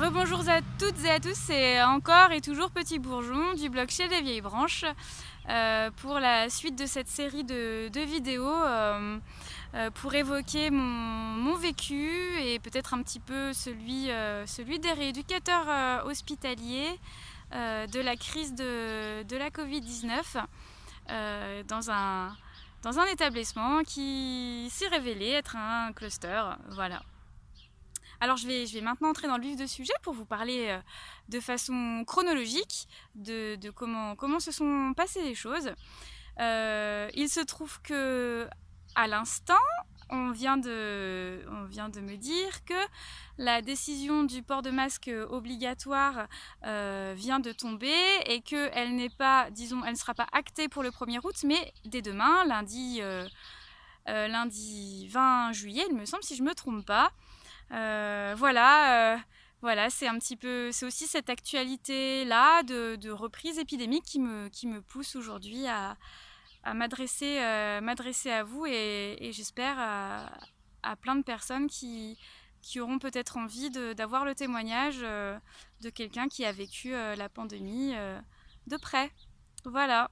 Rebonjour à toutes et à tous, c'est encore et toujours Petit Bourgeon du blog Chez les Vieilles Branches pour la suite de cette série de vidéos pour évoquer mon vécu et peut-être un petit peu celui des rééducateurs hospitaliers de la crise de la Covid-19 dans un établissement qui s'est révélé être un cluster. Voilà. Alors je vais maintenant entrer dans le vif du sujet pour vous parler de façon chronologique de comment se sont passées les choses. Il se trouve que à l'instant, on vient de me dire que la décision du port de masque obligatoire vient de tomber et qu'elle n'est pas, disons, elle ne sera pas actée pour le 1er août, mais dès demain, lundi 20 juillet, il me semble, si je ne me trompe pas. Voilà, c'est un petit peu, c'est aussi cette actualité-là de reprise épidémique qui me pousse aujourd'hui à m'adresser à vous et j'espère à plein de personnes qui auront peut-être envie d'avoir le témoignage de quelqu'un qui a vécu la pandémie de près. Voilà.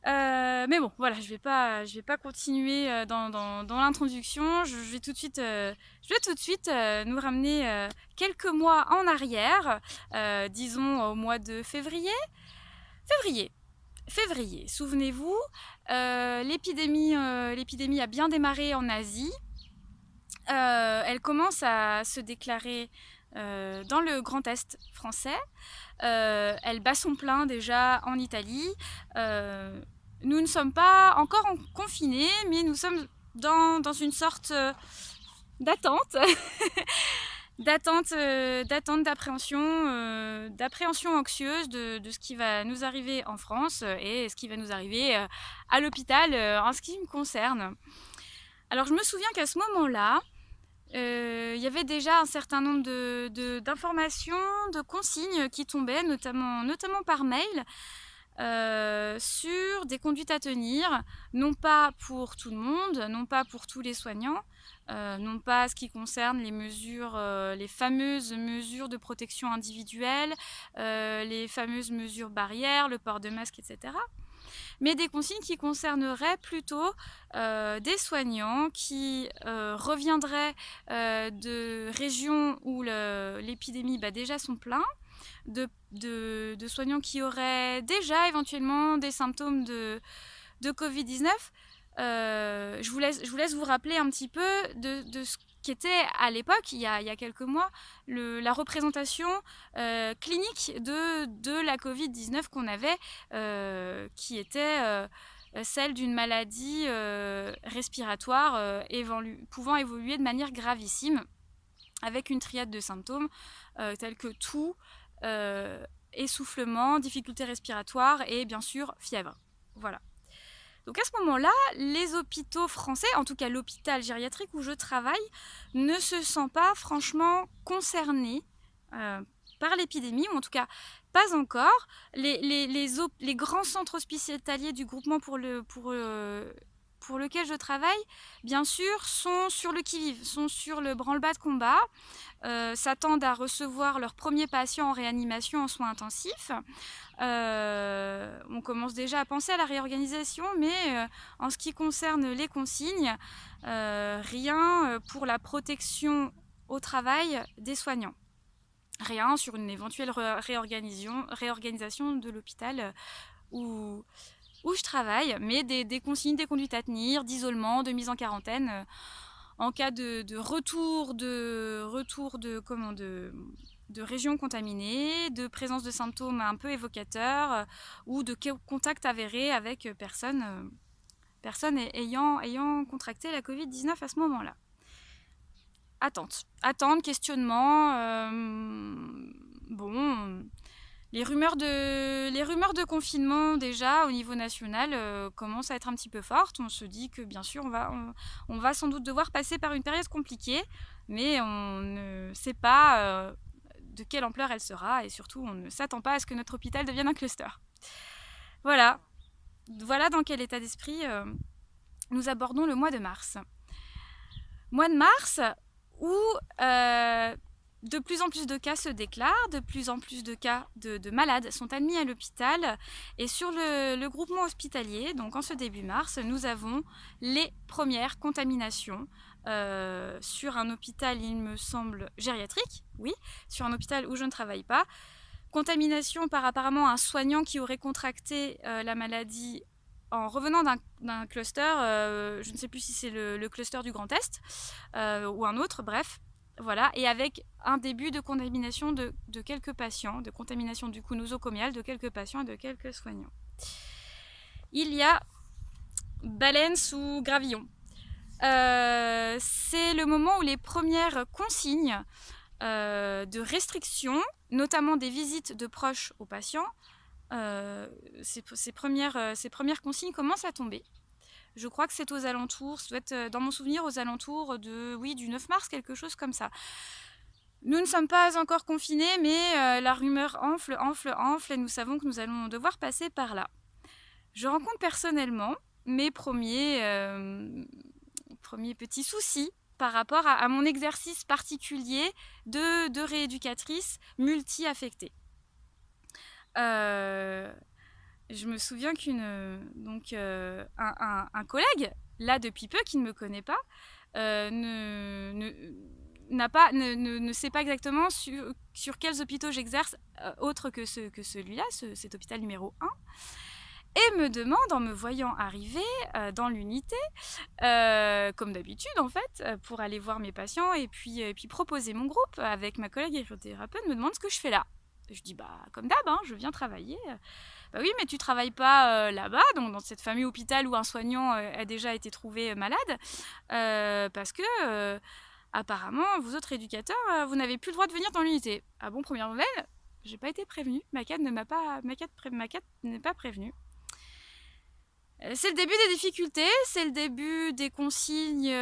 Mais bon, voilà, je vais pas continuer dans l'introduction. Je vais tout de suite nous ramener quelques mois en arrière, disons au mois de février. Février, souvenez-vous, l'épidémie a bien démarré en Asie. Elle commence à se déclarer dans le Grand Est français. Elle bat son plein déjà en Italie. Nous ne sommes pas encore confinés, mais nous sommes dans une sorte d'attente, d'appréhension anxieuse de ce qui va nous arriver en France et ce qui va nous arriver à l'hôpital en ce qui me concerne. Alors je me souviens qu'à ce moment-là, il y avait déjà un certain nombre d'informations, de consignes qui tombaient, notamment par mail, sur des conduites à tenir, non pas pour tout le monde, non pas pour tous les soignants, non pas ce qui concerne les fameuses mesures de protection individuelle, les fameuses mesures barrières, le port de masque, etc. Mais des consignes qui concerneraient plutôt des soignants qui reviendraient de régions où l'épidémie bat déjà son plein, de soignants qui auraient déjà éventuellement des symptômes de Covid-19. Je vous laisse vous rappeler un petit peu de ce qu'était à l'époque, il y a quelques mois, la représentation clinique de la Covid-19 qu'on avait, qui était celle d'une maladie respiratoire pouvant évoluer de manière gravissime, avec une triade de symptômes tels que toux, essoufflement, difficultés respiratoires et bien sûr fièvre. Voilà. Donc à ce moment-là, les hôpitaux français, en tout cas l'hôpital gériatrique où je travaille, ne se sent pas franchement concerné par l'épidémie, ou en tout cas pas encore. Les grands centres hospitaliers du groupement pour lequel je travaille, bien sûr, sont sur le qui-vive, sont sur le branle-bas de combat, s'attendent à recevoir leurs premiers patients en réanimation en soins intensifs. On commence déjà à penser à la réorganisation, mais en ce qui concerne les consignes, rien pour la protection au travail des soignants. Rien sur une éventuelle réorganisation de l'hôpital où je travaille, mais des consignes, des conduites à tenir, d'isolement, de mise en quarantaine, en cas de retour de régions contaminées, de présence de symptômes un peu évocateurs ou de contact avéré avec personnes ayant contracté la Covid-19 à ce moment-là. Attente, questionnement. Les rumeurs de confinement déjà au niveau national commencent à être un petit peu fortes. On se dit que bien sûr on va sans doute devoir passer par une période compliquée, mais on ne sait pas de quelle ampleur elle sera et surtout on ne s'attend pas à ce que notre hôpital devienne un cluster. Voilà dans quel état d'esprit nous abordons le mois de mars. Mois de mars où De plus en plus de cas se déclarent, de plus en plus de cas de malades sont admis à l'hôpital. Et sur le groupement hospitalier, donc en ce début mars, nous avons les premières contaminations sur un hôpital, il me semble, gériatrique, oui, sur un hôpital où je ne travaille pas. Contamination par apparemment un soignant qui aurait contracté la maladie en revenant d'un cluster, je ne sais plus si c'est le cluster du Grand Est ou un autre, bref. Voilà, et avec un début de contamination de quelques patients, de contamination du coup nosocomiale de quelques patients et de quelques soignants. Il y a baleine sous gravillon. C'est le moment où les premières consignes de restriction, notamment des visites de proches aux patients, ces premières consignes commencent à tomber. Je crois que c'est aux alentours, ça doit être dans mon souvenir aux alentours du 9 mars, quelque chose comme ça. Nous ne sommes pas encore confinés, mais la rumeur enfle, et nous savons que nous allons devoir passer par là. Je rencontre personnellement mes premiers petits soucis par rapport à mon exercice particulier de rééducatrice multi-affectée. Je me souviens un collègue, là depuis peu, qui ne me connaît pas, ne sait pas exactement sur quels hôpitaux j'exerce, autre que celui-là, cet hôpital numéro 1, et me demande, en me voyant arriver dans l'unité, comme d'habitude en fait, pour aller voir mes patients et puis proposer mon groupe avec ma collègue érythothérapeute, me demande ce que je fais là. Je dis comme d'hab, je viens travailler. Bah oui, mais tu travailles pas là-bas, donc dans cette fameux hôpital où un soignant a déjà été trouvé malade, parce que apparemment, vous autres éducateurs, vous n'avez plus le droit de venir dans l'unité. Ah bon, première nouvelle, j'ai pas été prévenue. Ma cadre n'est pas prévenue. C'est le début des difficultés, c'est le début des consignes,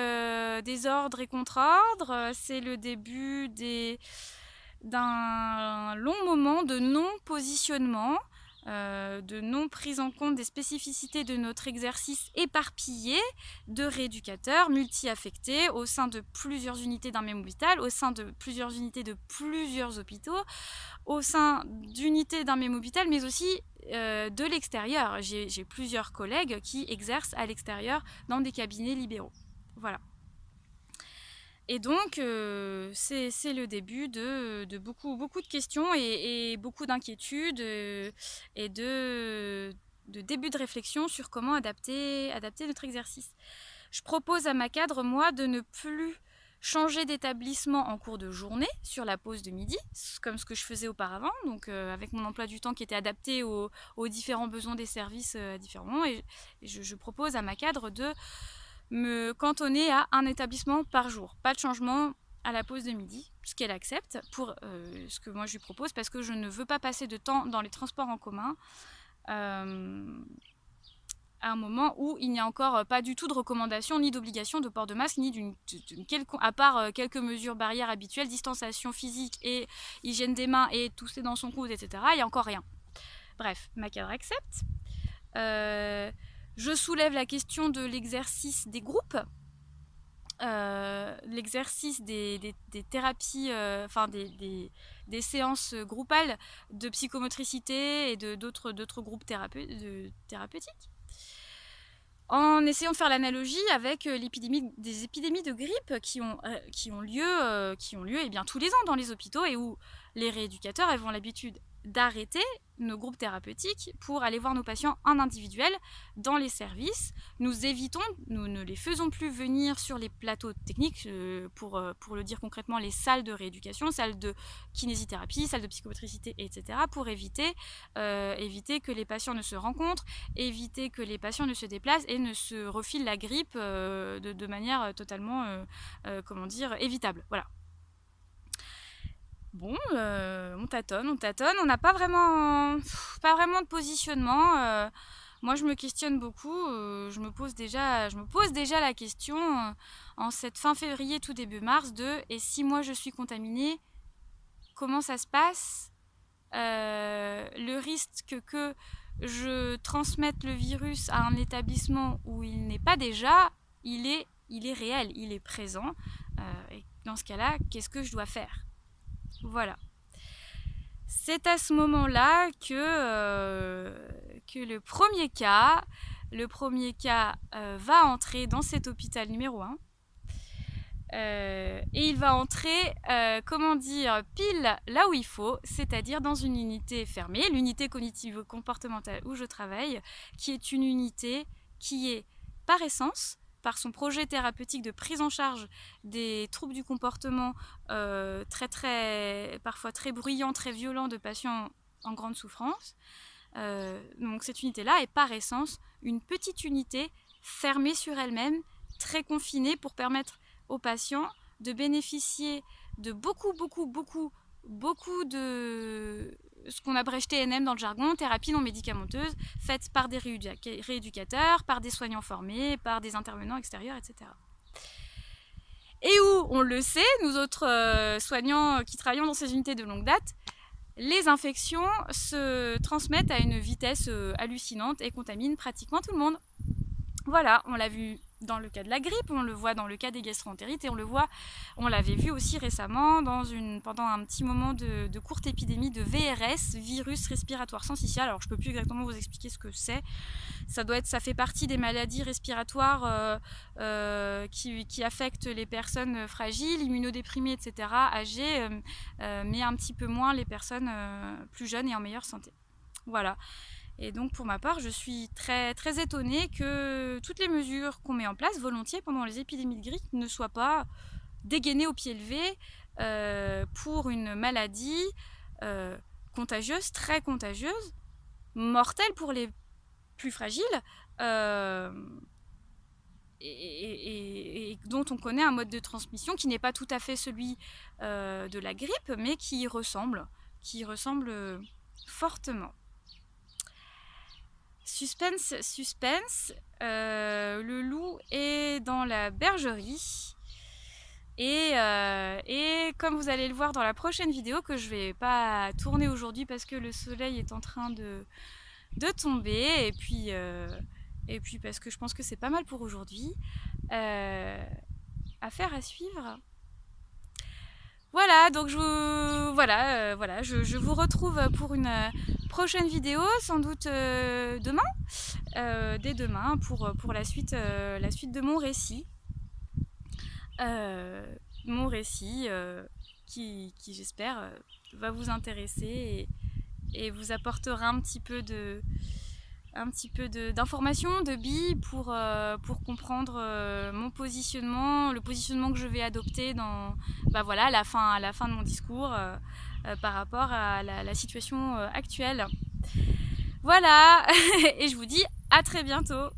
des ordres et contre-ordres, c'est le début d'un long moment de non-positionnement, de non-prise en compte des spécificités de notre exercice éparpillé de rééducateurs multi-affectés au sein de plusieurs unités d'un même hôpital, au sein de plusieurs unités de plusieurs hôpitaux, au sein d'unités d'un même hôpital, mais aussi de l'extérieur. J'ai plusieurs collègues qui exercent à l'extérieur dans des cabinets libéraux. Voilà. Et donc, c'est le début de beaucoup de questions et beaucoup d'inquiétudes et de début de réflexion sur comment adapter notre exercice. Je propose à ma cadre, moi, de ne plus changer d'établissement en cours de journée sur la pause de midi, comme ce que je faisais auparavant, donc avec mon emploi du temps qui était adapté aux différents besoins des services à différents moments. Et je propose à ma cadre de me cantonner à un établissement par jour. Pas de changement à la pause de midi, ce qu'elle accepte pour ce que moi je lui propose, parce que je ne veux pas passer de temps dans les transports en commun à un moment où il n'y a encore pas du tout de recommandation ni d'obligation de port de masque, ni à part quelques mesures barrières habituelles, distanciation physique et hygiène des mains et tousser dans son coude, etc. Il n'y a encore rien. Bref, ma cadre accepte. Je soulève la question de l'exercice des groupes, l'exercice des thérapies, des séances groupales de psychomotricité et d'autres groupes thérapeutiques. En essayant de faire l'analogie avec des épidémies de grippe qui ont lieu eh bien, tous les ans dans les hôpitaux, et où les rééducateurs avons l'habitude d'arrêter nos groupes thérapeutiques pour aller voir nos patients en individuel dans les services. Nous ne les faisons plus venir sur les plateaux techniques, pour le dire concrètement, les salles de rééducation, salles de kinésithérapie, salles de psychomotricité, etc., pour éviter que les patients ne se rencontrent, éviter que les patients ne se déplacent et ne se refilent la grippe de manière totalement évitable. Voilà. Bon, on tâtonne, on n'a pas vraiment de positionnement. Moi, je me questionne beaucoup. Je me pose déjà la question en cette fin février, tout début mars, et si moi je suis contaminée, comment ça se passe ? Le risque que je transmette le virus à un établissement où il n'est pas déjà, il est réel, il est présent. Et dans ce cas-là, qu'est-ce que je dois faire ? Voilà. C'est à ce moment-là que le premier cas va entrer dans cet hôpital numéro 1. Et il va entrer, pile là où il faut, c'est-à-dire dans une unité fermée, l'unité cognitivo-comportementale où je travaille, qui est une unité qui est, par essence, par son projet thérapeutique de prise en charge des troubles du comportement parfois très bruyants, très violents de patients en grande souffrance. Donc cette unité-là est par essence une petite unité fermée sur elle-même, très confinée pour permettre aux patients de bénéficier de beaucoup de ce qu'on abrège TNM dans le jargon, thérapie non médicamenteuse, faite par des rééducateurs, par des soignants formés, par des intervenants extérieurs, etc. Et où, on le sait, nous autres soignants qui travaillons dans ces unités de longue date, les infections se transmettent à une vitesse hallucinante et contaminent pratiquement tout le monde. Voilà, on l'a vu dans le cas de la grippe, on le voit dans le cas des gastro-entérites et on l'avait vu aussi récemment pendant un petit moment de courte épidémie de VRS, virus respiratoire syncytial. Alors je ne peux plus exactement vous expliquer ce que c'est. Ça fait partie des maladies respiratoires qui affectent les personnes fragiles, immunodéprimées, etc., âgées, mais un petit peu moins les personnes plus jeunes et en meilleure santé. Voilà. Et donc pour ma part, je suis très, très étonnée que toutes les mesures qu'on met en place volontiers pendant les épidémies de grippe ne soient pas dégainées au pied levé pour une maladie contagieuse, très contagieuse, mortelle pour les plus fragiles et dont on connaît un mode de transmission qui n'est pas tout à fait celui de la grippe, mais qui y ressemble fortement. Suspense, le loup est dans la bergerie et comme vous allez le voir dans la prochaine vidéo que je vais pas tourner aujourd'hui parce que le soleil est en train de tomber et puis parce que je pense que c'est pas mal pour aujourd'hui. Affaire à suivre. Voilà, donc je vous retrouve pour une prochaine vidéo, sans doute demain, dès demain, pour la suite de mon récit. Mon récit qui j'espère va vous intéresser et vous apportera un petit peu d'informations, de billes pour comprendre mon positionnement, le positionnement que je vais adopter à la fin de mon discours par rapport à la situation actuelle. Voilà, et je vous dis à très bientôt.